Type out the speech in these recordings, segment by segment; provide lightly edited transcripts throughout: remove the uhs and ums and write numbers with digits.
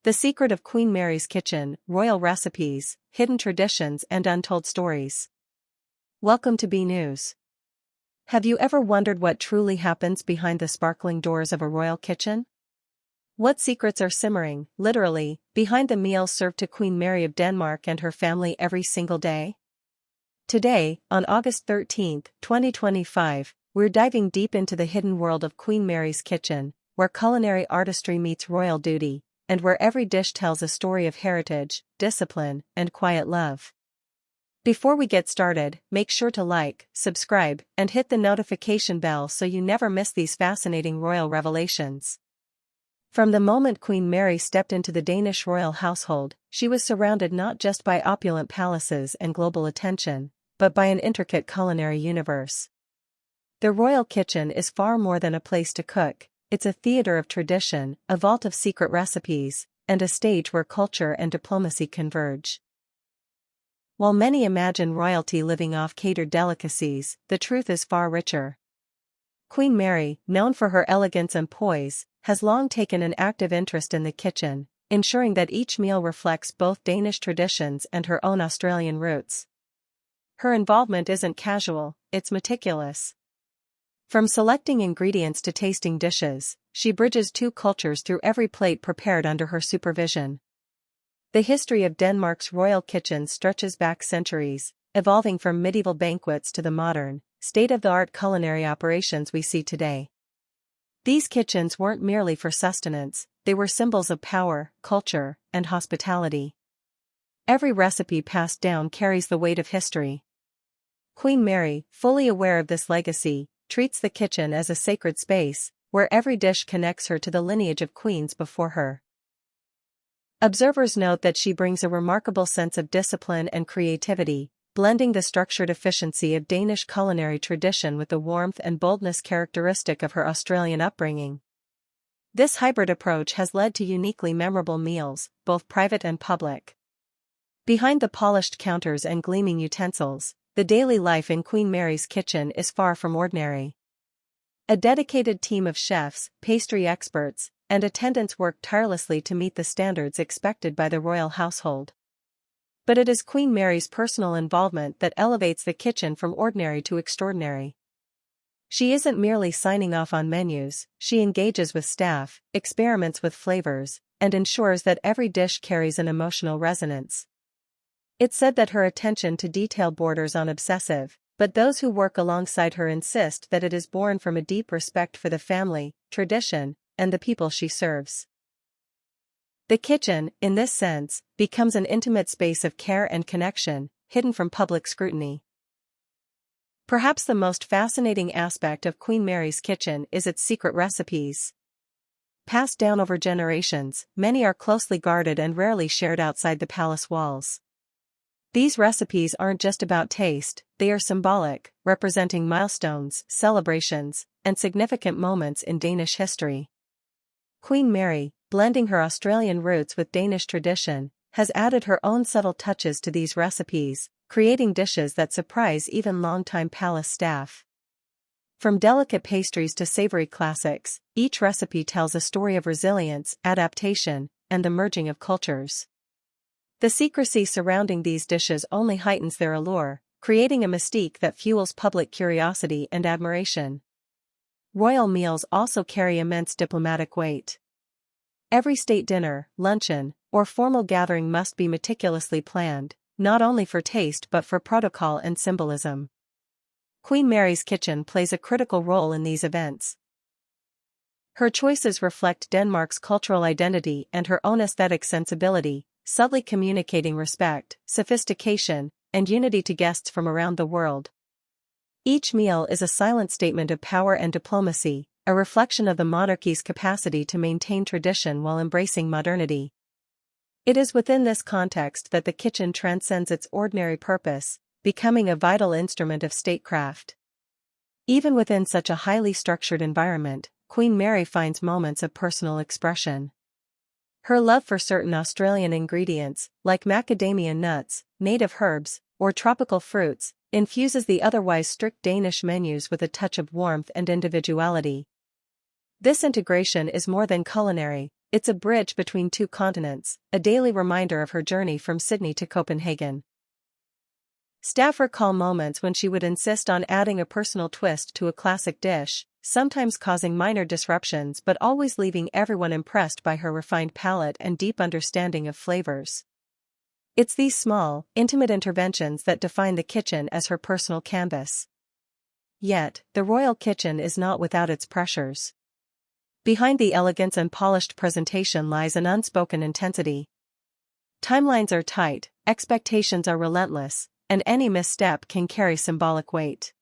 The secret of Queen Mary's kitchen, royal recipes, hidden traditions and untold stories. Welcome to B News. Have you ever wondered what truly happens behind the sparkling doors of a royal kitchen? What secrets are simmering, literally, behind the meals served to Queen Mary of Denmark and her family every single day? Today, on August 13, 2025, we're diving deep into the hidden world of Queen Mary's kitchen, where culinary artistry meets royal duty, and where every dish tells a story of heritage, discipline, and quiet love. Before we get started, make sure to like, subscribe, and hit the notification bell so you never miss these fascinating royal revelations. From the moment Queen Mary stepped into the Danish royal household, she was surrounded not just by opulent palaces and global attention, but by an intricate culinary universe. The royal kitchen is far more than a place to cook. It's a theater of tradition, a vault of secret recipes, and a stage where culture and diplomacy converge. While many imagine royalty living off catered delicacies, the truth is far richer. Queen Mary, known for her elegance and poise, has long taken an active interest in the kitchen, ensuring that each meal reflects both Danish traditions and her own Australian roots. Her involvement isn't casual, it's meticulous. From selecting ingredients to tasting dishes, she bridges two cultures through every plate prepared under her supervision. The history of Denmark's royal kitchen stretches back centuries, evolving from medieval banquets to the modern, state-of-the-art culinary operations we see today. These kitchens weren't merely for sustenance, they were symbols of power, culture, and hospitality. Every recipe passed down carries the weight of history. Queen Mary, fully aware of this legacy, treats the kitchen as a sacred space, where every dish connects her to the lineage of queens before her. Observers note that she brings a remarkable sense of discipline and creativity, blending the structured efficiency of Danish culinary tradition with the warmth and boldness characteristic of her Australian upbringing. This hybrid approach has led to uniquely memorable meals, both private and public. Behind the polished counters and gleaming utensils, the daily life in Queen Mary's kitchen is far from ordinary. A dedicated team of chefs, pastry experts, and attendants work tirelessly to meet the standards expected by the royal household. But it is Queen Mary's personal involvement that elevates the kitchen from ordinary to extraordinary. She isn't merely signing off on menus, she engages with staff, experiments with flavors, and ensures that every dish carries an emotional resonance. It's said that her attention to detail borders on obsessive, but those who work alongside her insist that it is born from a deep respect for the family, tradition, and the people she serves. The kitchen, in this sense, becomes an intimate space of care and connection, hidden from public scrutiny. Perhaps the most fascinating aspect of Queen Mary's kitchen is its secret recipes. Passed down over generations, many are closely guarded and rarely shared outside the palace walls. These recipes aren't just about taste, they are symbolic, representing milestones, celebrations, and significant moments in Danish history. Queen Mary, blending her Australian roots with Danish tradition, has added her own subtle touches to these recipes, creating dishes that surprise even longtime palace staff. From delicate pastries to savory classics, each recipe tells a story of resilience, adaptation, and the merging of cultures. The secrecy surrounding these dishes only heightens their allure, creating a mystique that fuels public curiosity and admiration. Royal meals also carry immense diplomatic weight. Every state dinner, luncheon, or formal gathering must be meticulously planned, not only for taste but for protocol and symbolism. Queen Mary's kitchen plays a critical role in these events. Her choices reflect Denmark's cultural identity and her own aesthetic sensibility, subtly communicating respect, sophistication, and unity to guests from around the world. Each meal is a silent statement of power and diplomacy, a reflection of the monarchy's capacity to maintain tradition while embracing modernity. It is within this context that the kitchen transcends its ordinary purpose, becoming a vital instrument of statecraft. Even within such a highly structured environment, Queen Mary finds moments of personal expression. Her love for certain Australian ingredients, like macadamia nuts, native herbs, or tropical fruits, infuses the otherwise strict Danish menus with a touch of warmth and individuality. This integration is more than culinary, it's a bridge between two continents, a daily reminder of her journey from Sydney to Copenhagen. Staff recall moments when she would insist on adding a personal twist to a classic dish, sometimes causing minor disruptions but always leaving everyone impressed by her refined palate and deep understanding of flavors. It's these small, intimate interventions that define the kitchen as her personal canvas. Yet, the royal kitchen is not without its pressures. Behind the elegance and polished presentation lies an unspoken intensity. Timelines are tight, expectations are relentless, and any misstep can carry symbolic weight.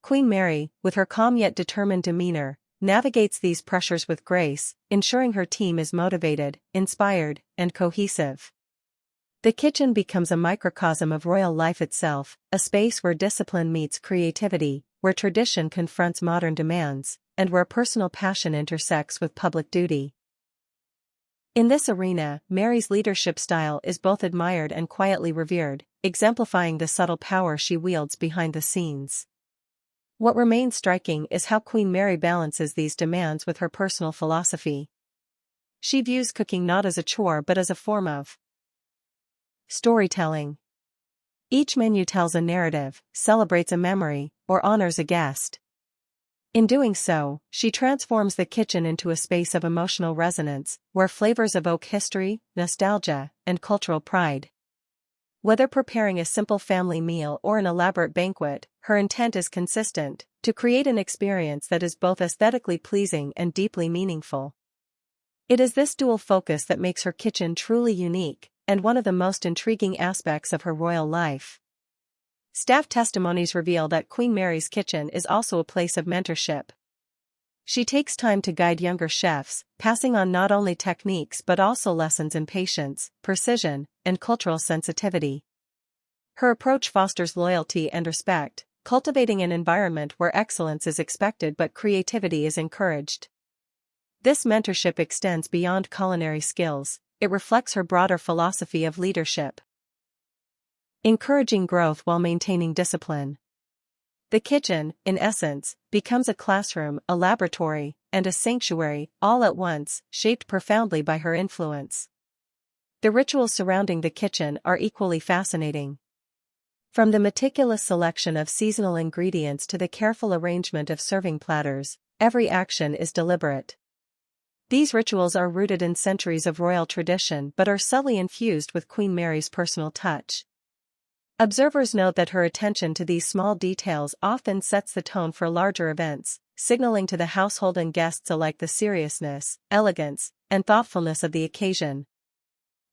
Queen Mary, with her calm yet determined demeanor, navigates these pressures with grace, ensuring her team is motivated, inspired, and cohesive. The kitchen becomes a microcosm of royal life itself, a space where discipline meets creativity, where tradition confronts modern demands, and where personal passion intersects with public duty. In this arena, Mary's leadership style is both admired and quietly revered, exemplifying the subtle power she wields behind the scenes. What remains striking is how Queen Mary balances these demands with her personal philosophy. She views cooking not as a chore but as a form of storytelling. Each menu tells a narrative, celebrates a memory, or honors a guest. In doing so, she transforms the kitchen into a space of emotional resonance, where flavors evoke history, nostalgia, and cultural pride. Whether preparing a simple family meal or an elaborate banquet, her intent is consistent: to create an experience that is both aesthetically pleasing and deeply meaningful. It is this dual focus that makes her kitchen truly unique, and one of the most intriguing aspects of her royal life. Staff testimonies reveal that Queen Mary's kitchen is also a place of mentorship. She takes time to guide younger chefs, passing on not only techniques but also lessons in patience, precision, and cultural sensitivity. Her approach fosters loyalty and respect, cultivating an environment where excellence is expected but creativity is encouraged. This mentorship extends beyond culinary skills; it reflects her broader philosophy of leadership, encouraging growth while maintaining discipline. The kitchen, in essence, becomes a classroom, a laboratory, and a sanctuary, all at once, shaped profoundly by her influence. The rituals surrounding the kitchen are equally fascinating. From the meticulous selection of seasonal ingredients to the careful arrangement of serving platters, every action is deliberate. These rituals are rooted in centuries of royal tradition but are subtly infused with Queen Mary's personal touch. Observers note that her attention to these small details often sets the tone for larger events, signaling to the household and guests alike the seriousness, elegance, and thoughtfulness of the occasion.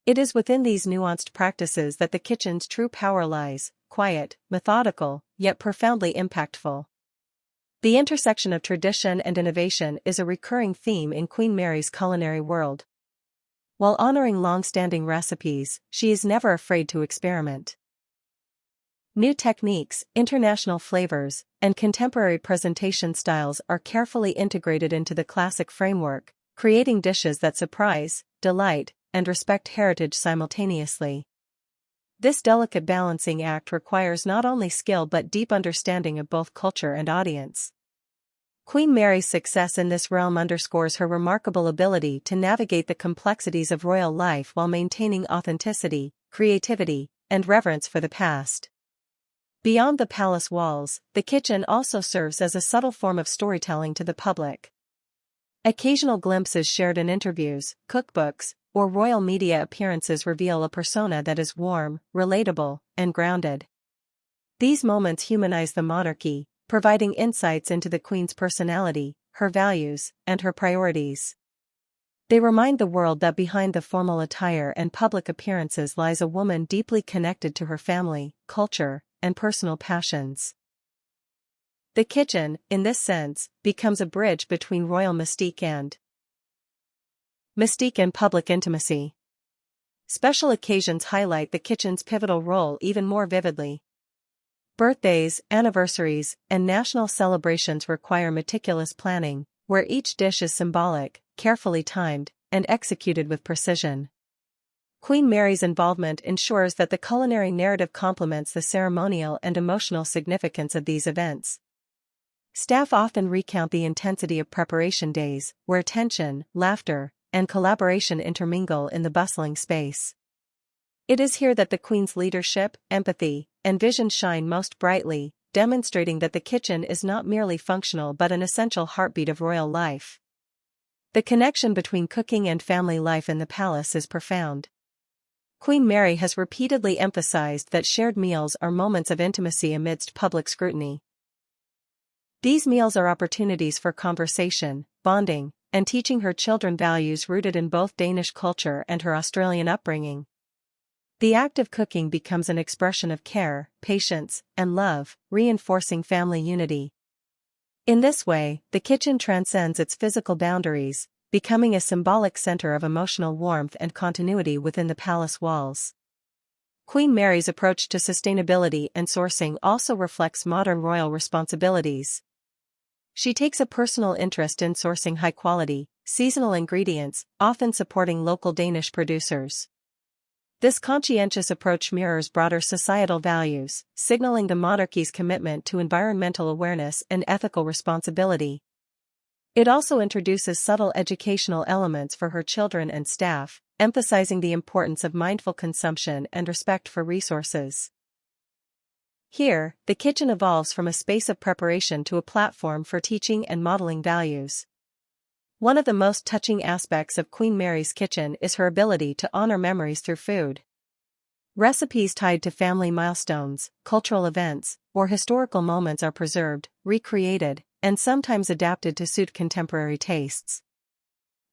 It is within these nuanced practices that the kitchen's true power lies: quiet, methodical, yet profoundly impactful. The intersection of tradition and innovation is a recurring theme in Queen Mary's culinary world. While honoring long-standing recipes, she is never afraid to experiment. New techniques, international flavors, and contemporary presentation styles are carefully integrated into the classic framework, creating dishes that surprise, delight, and respect heritage simultaneously. This delicate balancing act requires not only skill but deep understanding of both culture and audience. Queen Mary's success in this realm underscores her remarkable ability to navigate the complexities of royal life while maintaining authenticity, creativity, and reverence for the past. Beyond the palace walls, the kitchen also serves as a subtle form of storytelling to the public. Occasional glimpses shared in interviews, cookbooks, or royal media appearances reveal a persona that is warm, relatable, and grounded. These moments humanize the monarchy, providing insights into the Queen's personality, her values, and her priorities. They remind the world that behind the formal attire and public appearances lies a woman deeply connected to her family, culture, and personal passions. The kitchen, in this sense, becomes a bridge between royal mystique and public intimacy. Special occasions highlight the kitchen's pivotal role even more vividly. Birthdays, anniversaries, and national celebrations require meticulous planning, where each dish is symbolic, carefully timed, and executed with precision. Queen Mary's involvement ensures that the culinary narrative complements the ceremonial and emotional significance of these events. Staff often recount the intensity of preparation days, where tension, laughter, and collaboration intermingle in the bustling space. It is here that the Queen's leadership, empathy, and vision shine most brightly, demonstrating that the kitchen is not merely functional but an essential heartbeat of royal life. The connection between cooking and family life in the palace is profound. Queen Mary has repeatedly emphasized that shared meals are moments of intimacy amidst public scrutiny. These meals are opportunities for conversation, bonding, and teaching her children values rooted in both Danish culture and her Australian upbringing. The act of cooking becomes an expression of care, patience, and love, reinforcing family unity. In this way, the kitchen transcends its physical boundaries, becoming a symbolic center of emotional warmth and continuity within the palace walls. Queen Mary's approach to sustainability and sourcing also reflects modern royal responsibilities. She takes a personal interest in sourcing high-quality, seasonal ingredients, often supporting local Danish producers. This conscientious approach mirrors broader societal values, signaling the monarchy's commitment to environmental awareness and ethical responsibility. It also introduces subtle educational elements for her children and staff, emphasizing the importance of mindful consumption and respect for resources. Here, the kitchen evolves from a space of preparation to a platform for teaching and modeling values. One of the most touching aspects of Queen Mary's kitchen is her ability to honor memories through food. Recipes tied to family milestones, cultural events, or historical moments are preserved, recreated, and sometimes adapted to suit contemporary tastes.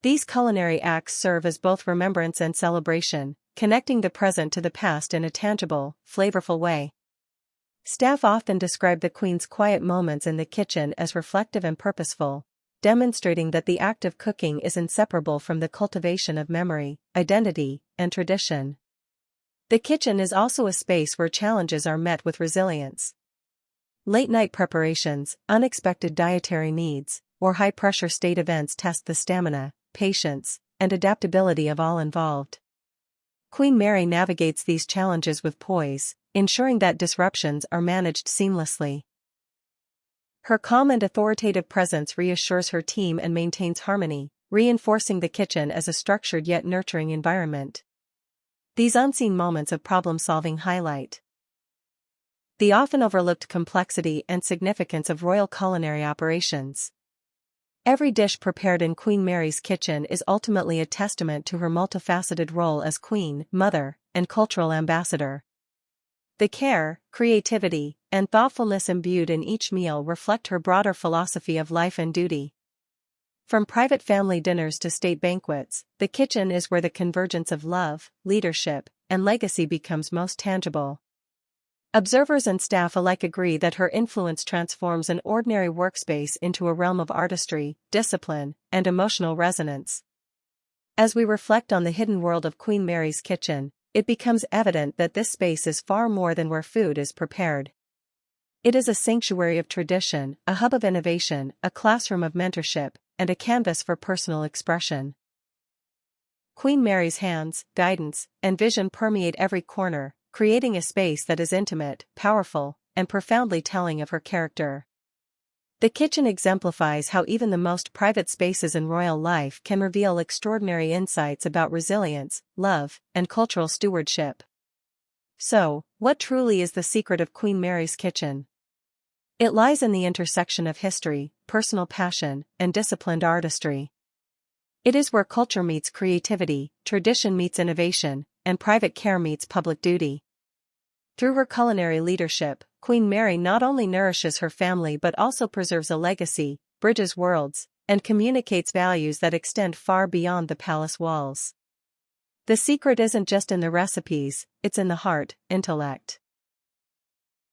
These culinary acts serve as both remembrance and celebration, connecting the present to the past in a tangible, flavorful way. Staff often describe the Queen's quiet moments in the kitchen as reflective and purposeful, demonstrating that the act of cooking is inseparable from the cultivation of memory, identity, and tradition. The kitchen is also a space where challenges are met with resilience. Late-night preparations, unexpected dietary needs, or high-pressure state events test the stamina, patience, and adaptability of all involved. Queen Mary navigates these challenges with poise, ensuring that disruptions are managed seamlessly. Her calm and authoritative presence reassures her team and maintains harmony, reinforcing the kitchen as a structured yet nurturing environment. These unseen moments of problem-solving highlight the often overlooked complexity and significance of royal culinary operations. Every dish prepared in Queen Mary's kitchen is ultimately a testament to her multifaceted role as queen, mother, and cultural ambassador. The care, creativity, and thoughtfulness imbued in each meal reflect her broader philosophy of life and duty. From private family dinners to state banquets, the kitchen is where the convergence of love, leadership, and legacy becomes most tangible. Observers and staff alike agree that her influence transforms an ordinary workspace into a realm of artistry, discipline, and emotional resonance. As we reflect on the hidden world of Queen Mary's kitchen, it becomes evident that this space is far more than where food is prepared. It is a sanctuary of tradition, a hub of innovation, a classroom of mentorship, and a canvas for personal expression. Queen Mary's hands, guidance, and vision permeate every corner, creating a space that is intimate, powerful, and profoundly telling of her character. The kitchen exemplifies how even the most private spaces in royal life can reveal extraordinary insights about resilience, love, and cultural stewardship. So, what truly is the secret of Queen Mary's kitchen? It lies in the intersection of history, personal passion, and disciplined artistry. It is where culture meets creativity, tradition meets innovation, and private care meets public duty. Through her culinary leadership, Queen Mary not only nourishes her family but also preserves a legacy, bridges worlds, and communicates values that extend far beyond the palace walls. The secret isn't just in the recipes, it's in the heart, intellect,